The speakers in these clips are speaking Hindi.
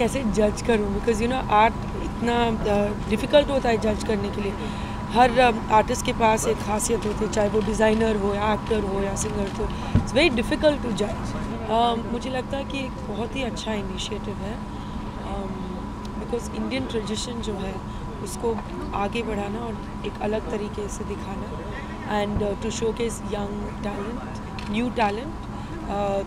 कैसे जज करूँ, बिकॉज आर्ट इतना डिफ़िकल्ट होता है जज करने के लिए। हर आर्टिस्ट के पास एक खासियत होती है, चाहे वो डिज़ाइनर हो या एक्टर हो या सिंगर, तो इट्स वेरी डिफ़िकल्ट टू जज। मुझे लगता है कि एक बहुत ही अच्छा इनिशिएटिव है, बिकॉज इंडियन ट्रेडिशन जो है उसको आगे बढ़ाना और एक अलग तरीके से दिखाना and to showcase young talent, new talent,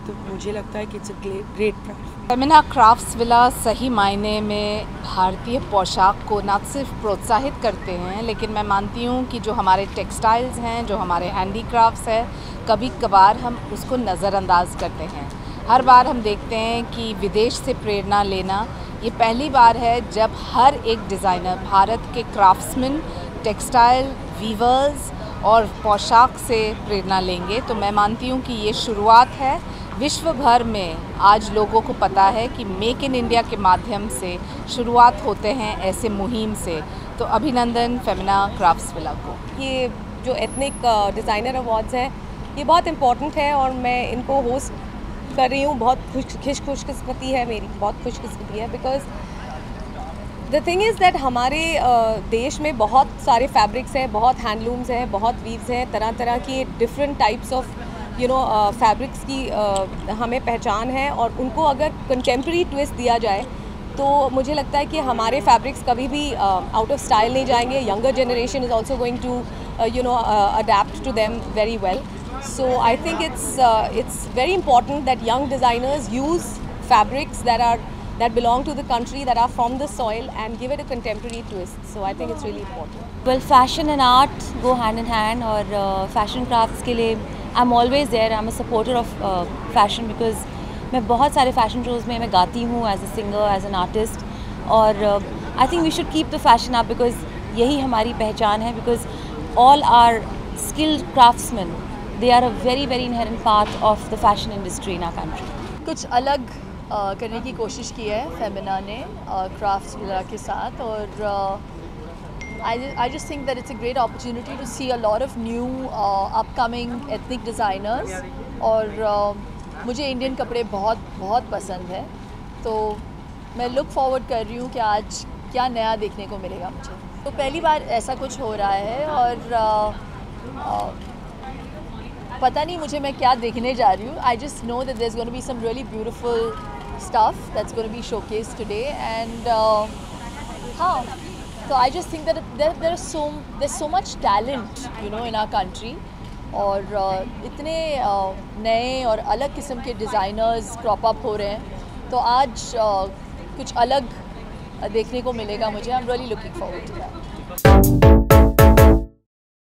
तो मुझे लगता है कि it's a great pride. Femina Craftsvilla सही मायने में भारतीय पोशाक को न सिर्फ प्रोत्साहित करते हैं, लेकिन मैं मानती हूँ कि जो हमारे टेक्सटाइल्स हैं, जो हमारे हैंडीक्राफ्ट्स है, कभी कभार हम उसको नज़रअंदाज करते हैं। हर बार हम देखते हैं कि विदेश से प्रेरणा लेना, ये पहली बार है जब हर एक डिज़ाइनर भारत के क्राफ्ट्समैन, टेक्सटाइल वीवर्स और पोशाक से प्रेरणा लेंगे। तो मैं मानती हूँ कि ये शुरुआत है। विश्व भर में आज लोगों को पता है कि मेक इन इंडिया के माध्यम से शुरुआत होते हैं ऐसे मुहिम से। तो अभिनंदन फेमिना क्राफ्ट्सविला को। ये जो एथनिक डिज़ाइनर अवार्ड्स हैं, ये बहुत इम्पोर्टेंट है और मैं इनको होस्ट कर रही हूँ। बहुत खुशकिस्मती है मेरी, बहुत खुशकिस्मती है, because the thing is that हमारे देश में बहुत सारे फैब्रिक्स हैं, बहुत हैंडलूम्स हैं, बहुत वीव्स हैं, तरह तरह की डिफरेंट टाइप्स ऑफ फैब्रिक्स की हमें पहचान है, और उनको अगर कंटेम्प्रेरी ट्विस्ट दिया जाए तो मुझे लगता है कि हमारे फैब्रिक्स कभी भी आउट ऑफ स्टाइल नहीं जाएंगे। Younger generation is also going to adapt to them very well. So I think it's very important that young designers use fabrics that belong to the country, that are from the soil, and give it a contemporary twist. So I think it's really important. Well, fashion and art go hand in hand, और fashion crafts के लिए I'm always there. I'm a supporter of fashion because मैं बहुत सारे fashion shows में मैं गाती हूँ as a singer, as an artist, और I think we should keep the fashion up because यही हमारी पहचान है, because all our skilled craftsmen, they are a very very inherent part of the fashion industry in our country. कुछ अलग करने की कोशिश की है फेमिना ने क्राफ्ट्सविला के साथ, और I just think that it's a great opportunity to see a lot of new upcoming ethnic designers, और मुझे इंडियन कपड़े बहुत बहुत पसंद है, तो मैं लुक फॉरवर्ड कर रही हूँ कि आज क्या नया देखने को मिलेगा मुझे। तो पहली बार ऐसा कुछ हो रहा है, और पता नहीं मुझे मैं क्या देखने जा रही हूँ। I just know that there is gonna be some really beautiful stuff that's gonna be showcased today, and हाँ, तो I just think that there so much talent in our country, और इतने नए और अलग किस्म के डिज़ाइनर्स क्रॉप अप हो रहे हैं, तो आज कुछ अलग देखने को मिलेगा मुझे। I am really looking forward to that.